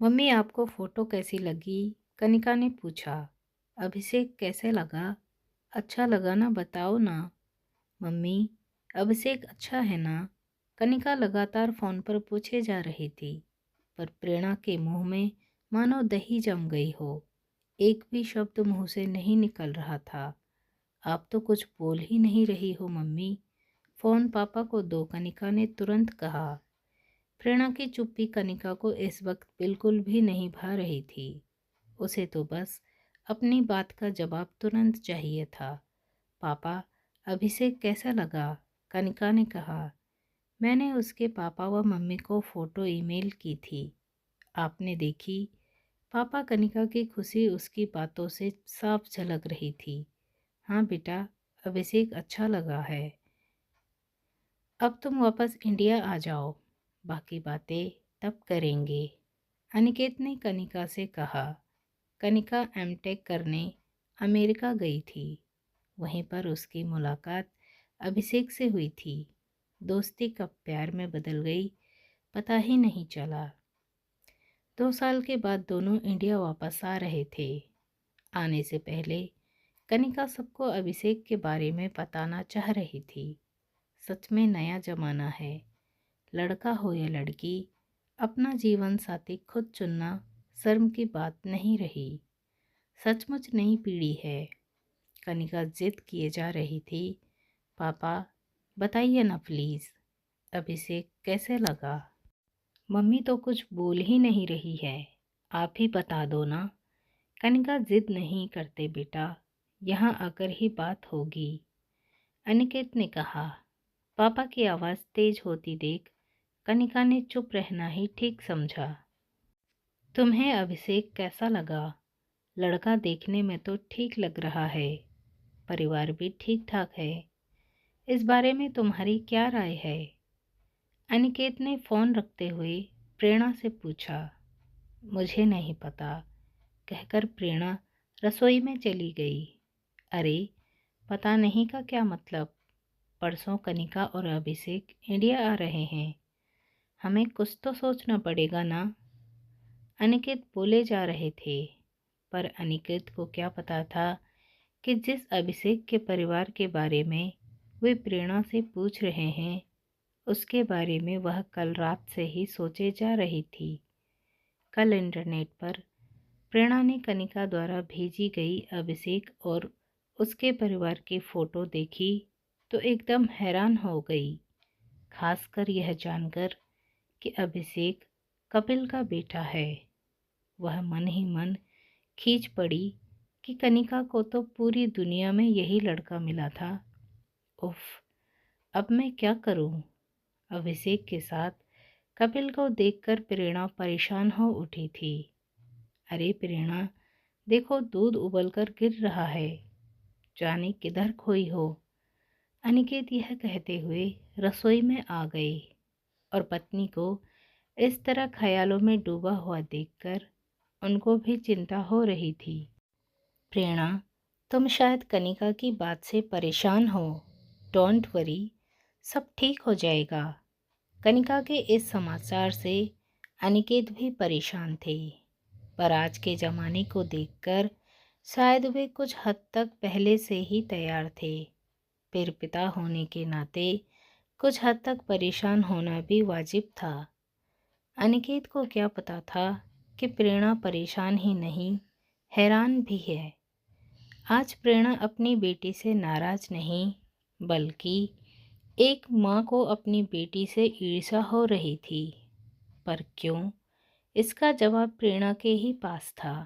Mummy आपको photo कैसी लगी? कनिका ने पूछा। अभिषेक कैसे लगा? अच्छा लगा ना, बताओ ना। मम्मी, अभिषेक अच्छा है ना? कनिका लगातार फ़ोन पर पूछे जा रही थी, पर प्रेरणा के मुंह में मानो दही जम गई हो। एक भी शब्द मुंह से नहीं निकल रहा था। आप तो कुछ बोल ही नहीं रही हो मम्मी। फ़ोन पापा को दो, कनिका ने तुरंत कहा। प्रेरणा की चुप्पी कनिका को इस वक्त बिल्कुल भी नहीं भा रही थी। उसे तो बस अपनी बात का जवाब तुरंत चाहिए था। पापा, अभिषेक कैसा लगा? कनिका ने कहा। मैंने उसके पापा व मम्मी को फ़ोटो ईमेल की थी। आपने देखी? पापा, कनिका की खुशी उसकी बातों से साफ झलक रही थी। हाँ बेटा, अभिषेक अच्छा लगा है। अब तुम वापस इंडिया आ जाओ, बाकी बातें तब करेंगे, अनिकेत ने कनिका से कहा। कनिका एमटेक करने अमेरिका गई थी। वहीं पर उसकी मुलाकात अभिषेक से हुई थी। दोस्ती कब प्यार में बदल गई, पता ही नहीं चला। 2 साल के बाद दोनों इंडिया वापस आ रहे थे। आने से पहले कनिका सबको अभिषेक के बारे में बताना चाह रही थी। सच में नया जमाना है। लड़का हो या लड़की, अपना जीवन साथी खुद चुनना शर्म की बात नहीं रही। सचमुच नई पीढ़ी है। कनिका जिद किए जा रही थी। पापा, बताइए ना प्लीज़, अभिषेक कैसे लगा? मम्मी तो कुछ बोल ही नहीं रही है, आप ही बता दो ना। कनिका जिद नहीं करते बेटा, यहाँ आकर ही बात होगी, अनिकेत ने कहा। पापा की आवाज़ तेज होती देख कनिका ने चुप रहना ही ठीक समझा। तुम्हें अभिषेक कैसा लगा? लड़का देखने में तो ठीक लग रहा है, परिवार भी ठीक ठाक है। इस बारे में तुम्हारी क्या राय है? अनिकेत ने फ़ोन रखते हुए प्रेरणा से पूछा। मुझे नहीं पता, कहकर प्रेरणा रसोई में चली गई। अरे, पता नहीं का क्या मतलब? परसों कनिका और अभिषेक इंडिया आ रहे हैं, हमें कुछ तो सोचना पड़ेगा ना। अनिकेत बोले जा रहे थे, पर अनिकेत को क्या पता था कि जिस अभिषेक के परिवार के बारे में वे प्रेरणा से पूछ रहे हैं, उसके बारे में वह कल रात से ही सोचे जा रही थी। कल इंटरनेट पर प्रेरणा ने कनिका द्वारा भेजी गई अभिषेक और उसके परिवार की फ़ोटो देखी तो एकदम हैरान हो गई, खासकर यह जानकर कि अभिषेक कपिल का बेटा है। वह मन ही मन खींच पड़ी कि कनिका को तो पूरी दुनिया में यही लड़का मिला था। उफ, अब मैं क्या करूं? अभिषेक के साथ कपिल को देखकर प्रेरणा परेशान हो उठी थी। अरे प्रेरणा, देखो दूध उबलकर गिर रहा है, जाने किधर खोई हो। अनिकेत यह कहते हुए रसोई में आ गए और पत्नी को इस तरह ख्यालों में डूबा हुआ देखकर उनको भी चिंता हो रही थी। प्रेरणा, तुम शायद कनिका की बात से परेशान हो। डोंट वरी, सब ठीक हो जाएगा। कनिका के इस समाचार से अनिकेत भी परेशान थे, पर आज के ज़माने को देखकर शायद वे कुछ हद तक पहले से ही तैयार थे। फिर पिता होने के नाते कुछ हद तक परेशान होना भी वाजिब था। अनिकेत को क्या पता था कि प्रेरणा परेशान ही नहीं, हैरान भी है। आज प्रेरणा अपनी बेटी से नाराज नहीं, बल्कि एक माँ को अपनी बेटी से ईर्ष्या हो रही थी। पर क्यों? इसका जवाब प्रेरणा के ही पास था।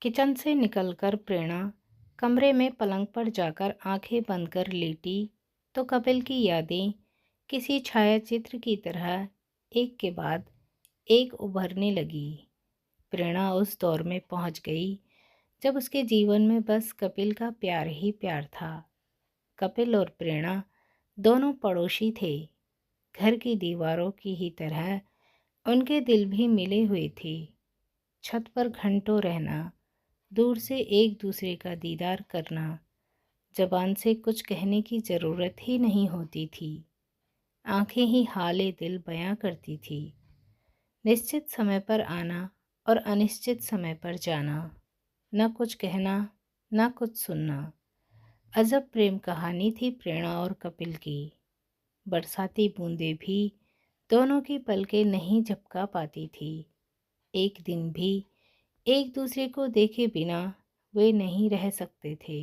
किचन से निकलकर प्रेरणा कमरे में पलंग पर जाकर आंखें बंद कर लेटी तो कपिल की यादें किसी छायाचित्र की तरह एक के बाद एक उभरने लगी। प्रेरणा उस दौर में पहुंच गई जब उसके जीवन में बस कपिल का प्यार ही प्यार था। कपिल और प्रेरणा दोनों पड़ोसी थे। घर की दीवारों की ही तरह उनके दिल भी मिले हुए थे। छत पर घंटों रहना, दूर से एक दूसरे का दीदार करना, जबान से कुछ कहने की ज़रूरत ही नहीं होती थी, आंखें ही हाले दिल बयां करती थी। निश्चित समय पर आना और अनिश्चित समय पर जाना, न कुछ कहना न कुछ सुनना। अजब प्रेम कहानी थी प्रेरणा और कपिल की। बरसाती बूंदें भी दोनों की पलकें नहीं झपका पाती थी। एक दिन भी एक दूसरे को देखे बिना वे नहीं रह सकते थे।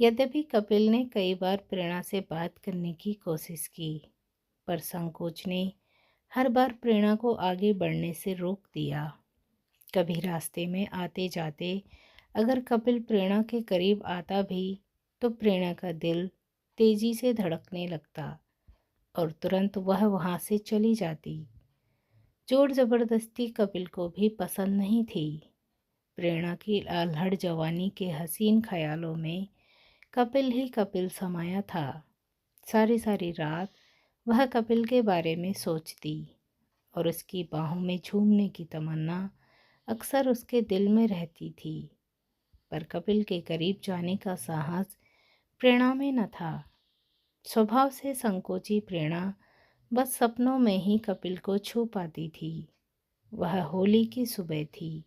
यद्यपि कपिल ने कई बार प्रेरणा से बात करने की कोशिश की, पर संकोच ने हर बार प्रेरणा को आगे बढ़ने से रोक दिया। कभी रास्ते में आते जाते अगर कपिल प्रेरणा के करीब आता भी तो प्रेरणा का दिल तेजी से धड़कने लगता और तुरंत वह वहाँ से चली जाती। जोर जबरदस्ती कपिल को भी पसंद नहीं थी। प्रेरणा की आल्हड़ जवानी के हसीन ख्यालों में कपिल ही कपिल समाया था। सारी सारी रात वह कपिल के बारे में सोचती और उसकी बाहों में झूमने की तमन्ना अक्सर उसके दिल में रहती थी। पर कपिल के करीब जाने का साहस प्रेरणा में न था। स्वभाव से संकोची प्रेरणा बस सपनों में ही कपिल को छू पाती थी। वह होली की सुबह थी।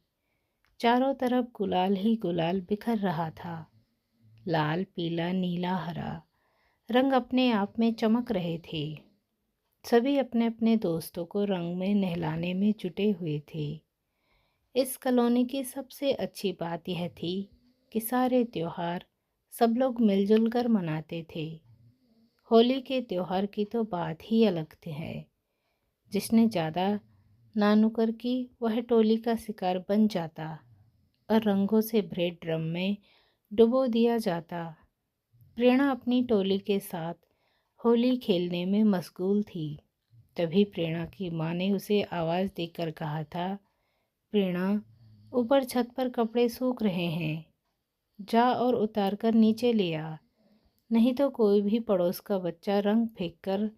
चारों तरफ गुलाल ही गुलाल बिखर रहा था। लाल, पीला, नीला, हरा रंग अपने आप में चमक रहे थे। सभी अपने अपने दोस्तों को रंग में नहलाने में जुटे हुए थे। इस कॉलोनी की सबसे अच्छी बात यह थी कि सारे त्योहार सब लोग मिलजुल कर मनाते थे। होली के त्योहार की तो बात ही अलग है। जिसने ज़्यादा नानुकर की वह टोली का शिकार बन जाता और रंगों से भरे ड्रम में डुबो दिया जाता। प्रेरणा अपनी टोली के साथ होली खेलने में मशगूल थी। तभी प्रेरणा की माँ ने उसे आवाज़ देकर कहा था, प्रेरणा, ऊपर छत पर कपड़े सूख रहे हैं, जा और उतार कर नीचे ले आ, नहीं तो कोई भी पड़ोस का बच्चा रंग फेंक कर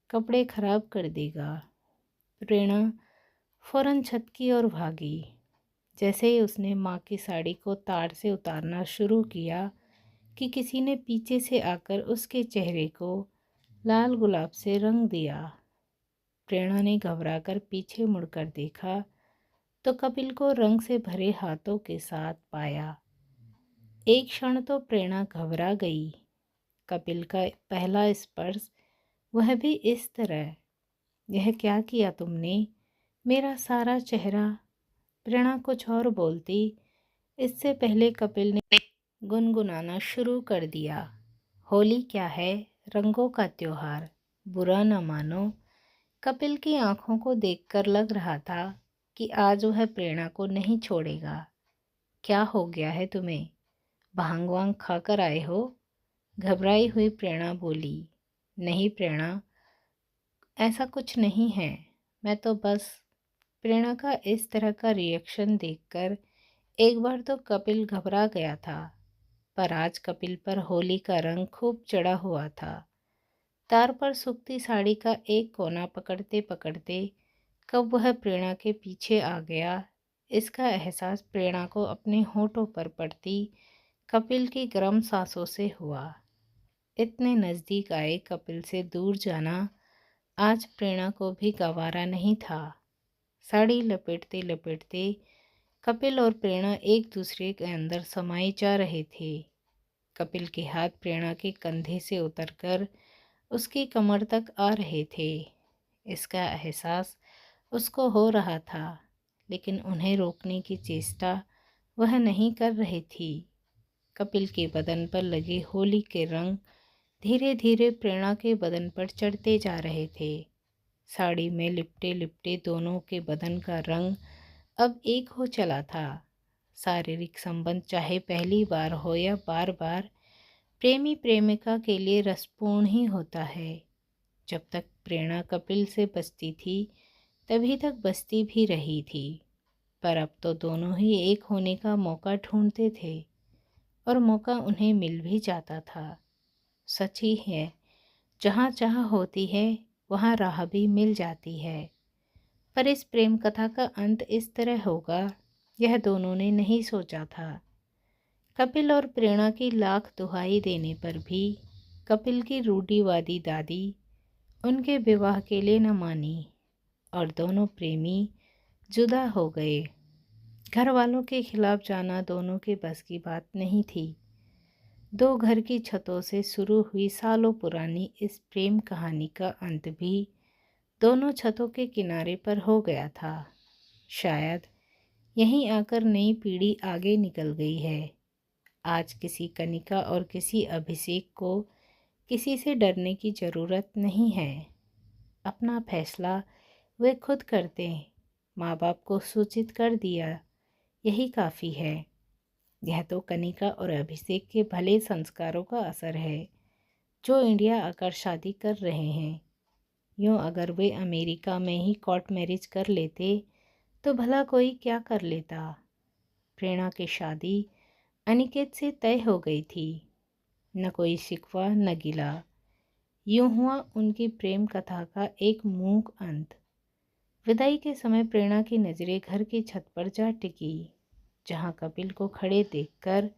कपड़े खराब कर देगा। प्रेरणा फौरन छत की ओर भागी। जैसे ही उसने माँ की साड़ी को तार से उतारना शुरू किया कि किसी ने पीछे से आकर उसके चेहरे को लाल गुलाब से रंग दिया। प्रेरणा ने घबराकर पीछे मुड़कर देखा तो कपिल को रंग से भरे हाथों के साथ पाया। एक क्षण तो प्रेरणा घबरा गई। कपिल का पहला स्पर्श, वह भी इस तरह। यह क्या किया तुमने? मेरा सारा चेहरा। प्रेरणा कुछ और बोलती, इससे पहले कपिल ने गुनगुनाना शुरू कर दिया। होली क्या है, रंगों का त्योहार, बुरा न मानो। कपिल की आंखों को देखकर लग रहा था कि आज वह प्रेरणा को नहीं छोड़ेगा। क्या हो गया है तुम्हें? भांग वांग खाकर आए हो? घबराई हुई प्रेरणा बोली। नहीं प्रेरणा, ऐसा कुछ नहीं है, मैं तो बस। प्रेरणा का इस तरह का रिएक्शन देखकर एक बार तो कपिल घबरा गया था, पर आज कपिल पर होली का रंग खूब चढ़ा हुआ था। तार पर सूखती साड़ी का एक कोना पकड़ते पकड़ते कब वह प्रेरणा के पीछे आ गया, इसका एहसास प्रेरणा को अपने होठों पर पड़ती कपिल की गर्म सांसों से हुआ। इतने नज़दीक आए कपिल से दूर जाना आज प्रेरणा को भी गवारा नहीं था। साड़ी लपेटते लपेटते कपिल और प्रेरणा एक दूसरे के अंदर समाये जा रहे थे। कपिल के हाथ प्रेरणा के कंधे से उतरकर उसकी कमर तक आ रहे थे। इसका एहसास उसको हो रहा था, लेकिन उन्हें रोकने की चेष्टा वह नहीं कर रही थी। कपिल के बदन पर लगे होली के रंग धीरे धीरे प्रेरणा के बदन पर चढ़ते जा रहे थे। साड़ी में लिपटे लिपटे दोनों के बदन का रंग अब एक हो चला था। शारीरिक संबंध चाहे पहली बार हो या बार बार, प्रेमी प्रेमिका के लिए रसपूर्ण ही होता है। जब तक प्रेरणा कपिल से बचती थी तभी तक बचती भी रही थी, पर अब तो दोनों ही एक होने का मौका ढूंढते थे और मौका उन्हें मिल भी जाता था। सच ही है, जहाँ चाह होती है वहाँ राह भी मिल जाती है। पर इस प्रेम कथा का अंत इस तरह होगा, यह दोनों ने नहीं सोचा था। कपिल और प्रेरणा की लाख दुहाई देने पर भी कपिल की रूढ़िवादी दादी उनके विवाह के लिए न मानी। और दोनों प्रेमी जुदा हो गए। घर वालों के खिलाफ जाना दोनों के बस की बात नहीं थी। दो घर की छतों से शुरू हुई सालों पुरानी इस प्रेम कहानी का अंत भी दोनों छतों के किनारे पर हो गया था। शायद यहीं आकर नई पीढ़ी आगे निकल गई है। आज किसी कनिका और किसी अभिषेक को किसी से डरने की ज़रूरत नहीं है। अपना फैसला वे खुद करते हैं। माँ बाप को सूचित कर दिया, यही काफ़ी है। यह तो कनिका और अभिषेक के भले संस्कारों का असर है जो इंडिया आकर शादी कर रहे हैं। यूँ अगर वे अमेरिका में ही कोर्ट मैरिज कर लेते तो भला कोई क्या कर लेता। प्रेरणा की शादी अनिकेत से तय हो गई थी। न कोई शिकवा न गिला। यूँ हुआ उनकी प्रेम कथा का एक मूक अंत। विदाई के समय प्रेरणा की नज़रें घर की छत पर जा टिकी, जहाँ कपिल को खड़े देखकर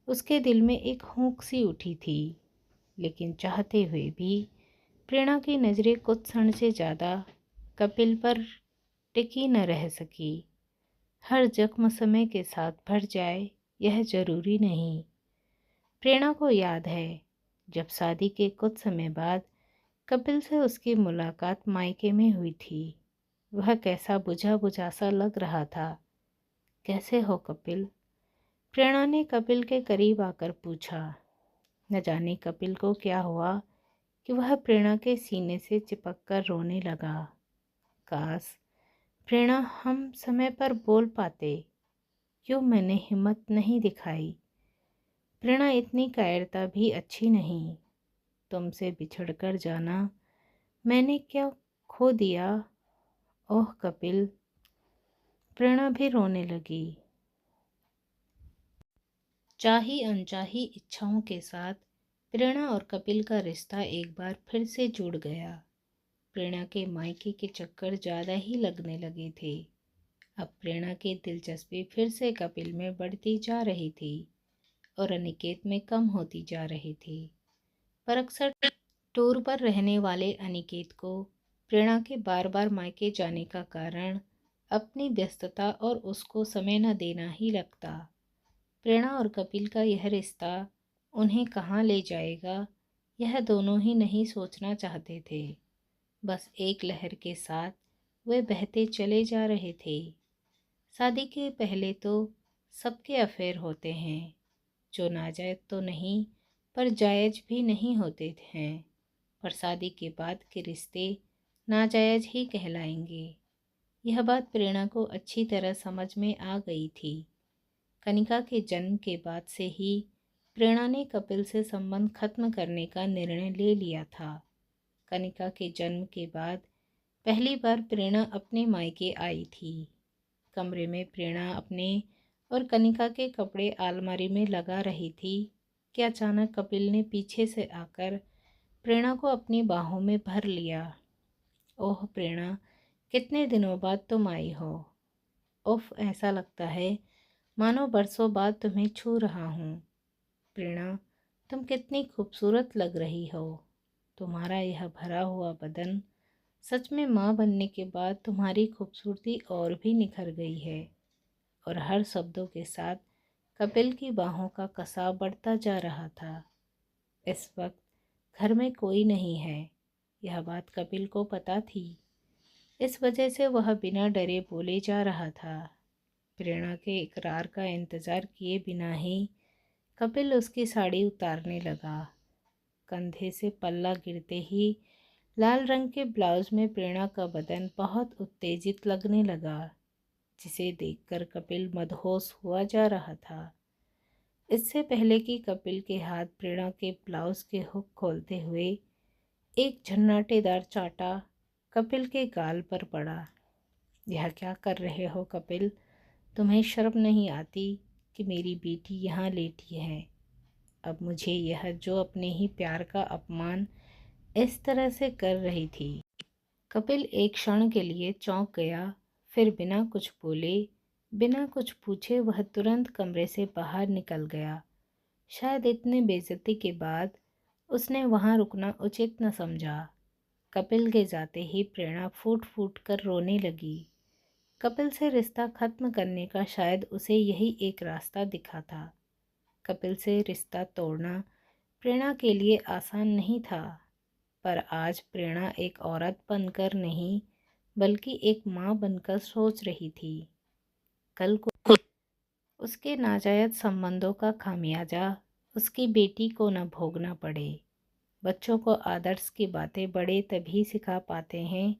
उसके दिल में एक हुंक सी उठी थी। लेकिन चाहते हुए भी प्रेरणा की नज़रें कुछ क्षण से ज़्यादा कपिल पर टिकी न रह सकी। हर जख्म समय के साथ भर जाए यह जरूरी नहीं। प्रेरणा को याद है जब शादी के कुछ समय बाद कपिल से उसकी मुलाकात मायके में हुई थी। वह कैसा बुझा बुझा सा लग रहा था। कैसे हो कपिल? प्रेरणा ने कपिल के करीब आकर पूछा। न जाने कपिल को क्या हुआ कि वह प्रेरणा के सीने से चिपक कर रोने लगा। काश प्रेरणा हम समय पर बोल पाते, क्यों मैंने हिम्मत नहीं दिखाई। प्रेरणा इतनी कायरता भी अच्छी नहीं। तुमसे बिछड़ कर जाना मैंने क्या खो दिया। ओह कपिल। प्रेरणा भी रोने लगी। चाही अनचाही इच्छाओं के साथ प्रेरणा और कपिल का रिश्ता एक बार फिर से जुड़ गया। प्रेरणा के मायके के चक्कर ज़्यादा ही लगने लगे थे। अब प्रेरणा की दिलचस्पी फिर से कपिल में बढ़ती जा रही थी और अनिकेत में कम होती जा रही थी। पर अक्सर टूर पर रहने वाले अनिकेत को प्रेरणा के बार बार मायके जाने का कारण अपनी व्यस्तता और उसको समय न देना ही लगता। प्रेरणा और कपिल का यह रिश्ता उन्हें कहाँ ले जाएगा, यह दोनों ही नहीं सोचना चाहते थे। बस एक लहर के साथ वे बहते चले जा रहे थे। शादी के पहले तो सबके अफेयर होते हैं, जो नाजायज़ तो नहीं पर जायज़ भी नहीं होते हैं। पर शादी के बाद के रिश्ते नाजायज़ ही कहलाएंगे। यह बात प्रेरणा को अच्छी तरह समझ में आ गई थी। कनिका के जन्म के बाद से ही प्रेरणा ने कपिल से संबंध खत्म करने का निर्णय ले लिया था। कनिका के जन्म के बाद पहली बार प्रेरणा अपने मायके आई थी। कमरे में प्रेरणा अपने और कनिका के कपड़े अलमारी में लगा रही थी कि अचानक कपिल ने पीछे से आकर प्रेरणा को अपनी बाहों में भर लिया। ओह प्रेरणा, कितने दिनों बाद तुम आई हो। उफ, ऐसा लगता है मानो बरसों बाद तुम्हें छू रहा हूँ। प्रेरणा, तुम कितनी खूबसूरत लग रही हो। तुम्हारा यह भरा हुआ बदन, सच में माँ बनने के बाद तुम्हारी खूबसूरती और भी निखर गई है। और हर शब्दों के साथ कपिल की बाहों का कसाव बढ़ता जा रहा था। इस वक्त घर में कोई नहीं है, यह बात कपिल को पता थी। इस वजह से वह बिना डरे बोले जा रहा था। प्रेरणा के इकरार का इंतज़ार किए बिना ही कपिल उसकी साड़ी उतारने लगा। कंधे से पल्ला गिरते ही लाल रंग के ब्लाउज में प्रेरणा का बदन बहुत उत्तेजित लगने लगा, जिसे देखकर कपिल मदहोश हुआ जा रहा था। इससे पहले कि कपिल के हाथ प्रेरणा के ब्लाउज के हुक खोलते हुए एक झन्नाटेदार चांटा कपिल के गाल पर पड़ा। यह क्या कर रहे हो कपिल? तुम्हें शर्म नहीं आती कि मेरी बेटी यहाँ लेटी है? अब मुझे यह जो अपने ही प्यार का अपमान इस तरह से कर रही थी। कपिल एक क्षण के लिए चौंक गया, फिर बिना कुछ बोले, बिना कुछ पूछे वह तुरंत कमरे से बाहर निकल गया। शायद इतने बेइज्जती के बाद उसने वहाँ रुकना उचित न समझा। कपिल के जाते ही प्रेरणा फूट फूट कर रोने लगी। कपिल से रिश्ता खत्म करने का शायद उसे यही एक रास्ता दिखा था। कपिल से रिश्ता तोड़ना प्रेरणा के लिए आसान नहीं था, पर आज प्रेरणा एक औरत बनकर नहीं बल्कि एक माँ बनकर सोच रही थी, कल को उसके नाजायज संबंधों का खामियाजा उसकी बेटी को न भोगना पड़े। बच्चों को आदर्श की बातें बड़े तभी सिखा पाते हैं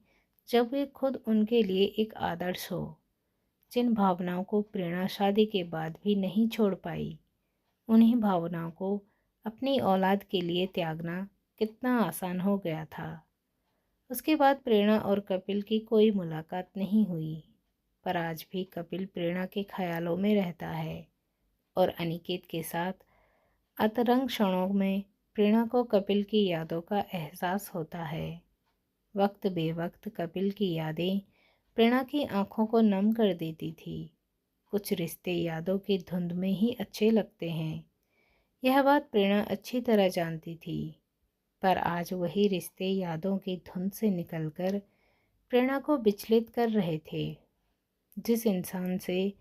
जब वे खुद उनके लिए एक आदर्श हो। जिन भावनाओं को प्रेरणा शादी के बाद भी नहीं छोड़ पाई, उन्हीं भावनाओं को अपनी औलाद के लिए त्यागना कितना आसान हो गया था। उसके बाद प्रेरणा और कपिल की कोई मुलाकात नहीं हुई, पर आज भी कपिल प्रेरणा के ख्यालों में रहता है और अनिकेत के साथ अंतरंग क्षणों में प्रेरणा को कपिल की यादों का एहसास होता है। वक्त बेवक्त कपिल की यादें प्रेरणा की आंखों को नम कर देती थी। कुछ रिश्ते यादों की धुंध में ही अच्छे लगते हैं, यह बात प्रेरणा अच्छी तरह जानती थी। पर आज वही रिश्ते यादों की धुंध से निकलकर प्रेरणा को विचलित कर रहे थे। जिस इंसान से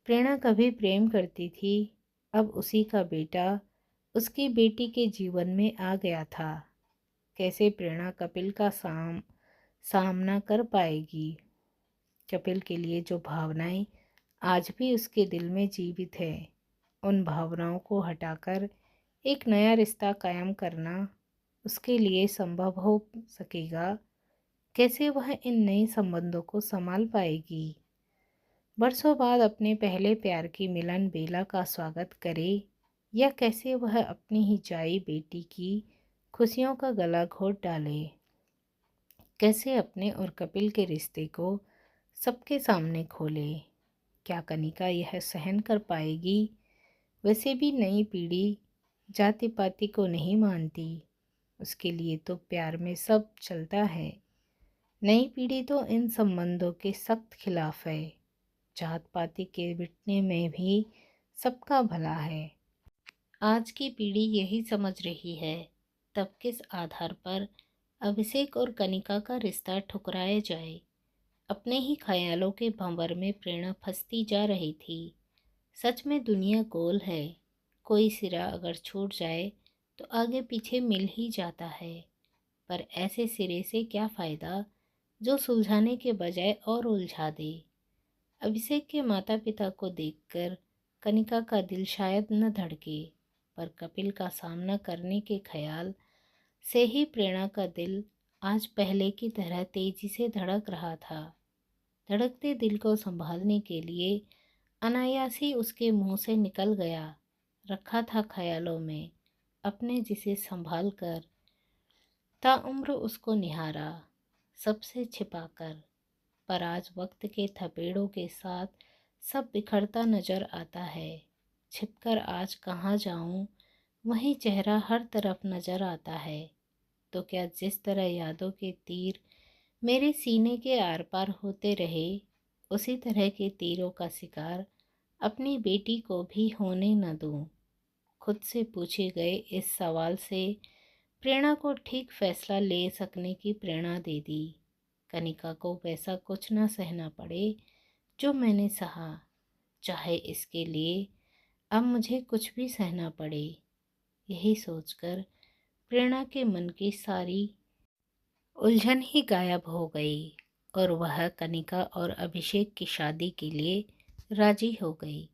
प्रेरणा कभी प्रेम करती थी, अब उसी का बेटा उसकी बेटी के जीवन में आ गया था। कैसे प्रेरणा कपिल का सामना कर पाएगी? कपिल के लिए जो भावनाएं आज भी उसके दिल में जीवित है, उन भावनाओं को हटाकर एक नया रिश्ता कायम करना उसके लिए संभव हो सकेगा? कैसे वह इन नए संबंधों को संभाल पाएगी? बरसों बाद अपने पहले प्यार की मिलन बेला का स्वागत करे, या कैसे वह अपनी ही जाई बेटी की खुशियों का गला घोट डाले? कैसे अपने और कपिल के रिश्ते को सबके सामने खोले? क्या कनिका यह सहन कर पाएगी? वैसे भी नई पीढ़ी जाति पाति को नहीं मानती, उसके लिए तो प्यार में सब चलता है। नई पीढ़ी तो इन संबंधों के सख्त खिलाफ है। जात पाति के मिटने में भी सबका भला है। आज की पीढ़ी यही समझ रही है, तब किस आधार पर अभिषेक और कनिका का रिश्ता ठुकराया जाए? अपने ही ख्यालों के भंवर में प्रेरणा फंसती जा रही थी। सच में दुनिया गोल है, कोई सिरा अगर छूट जाए तो आगे पीछे मिल ही जाता है। पर ऐसे सिरे से क्या फ़ायदा जो सुलझाने के बजाय और उलझा दे। अभिषेक के माता पिता को देखकर कनिका का दिल शायद न धड़के, पर कपिल का सामना करने के ख्याल से ही प्रेरणा का दिल आज पहले की तरह तेजी से धड़क रहा था। धड़कते दिल को संभालने के लिए अनायास ही उसके मुंह से निकल गया, रखा था ख्यालों में अपने जिसे संभाल कर, ताउम्र उसको निहारा सबसे छिपाकर। पर आज वक्त के थपेड़ों के साथ सब बिखरता नजर आता है। छिपकर आज कहाँ जाऊं, वही चेहरा हर तरफ नजर आता है। तो क्या जिस तरह यादों के तीर मेरे सीने के आर पार होते रहे, उसी तरह के तीरों का शिकार अपनी बेटी को भी होने न दूं। खुद से पूछे गए इस सवाल से प्रेरणा को ठीक फैसला ले सकने की प्रेरणा दे दी। कनिका को वैसा कुछ ना सहना पड़े जो मैंने सहा, चाहे इसके लिए अब मुझे कुछ भी सहना पड़े। यही सोचकर प्रेरणा के मन की सारी उलझन ही गायब हो गई और वह कनिका और अभिषेक की शादी के लिए राजी हो गई।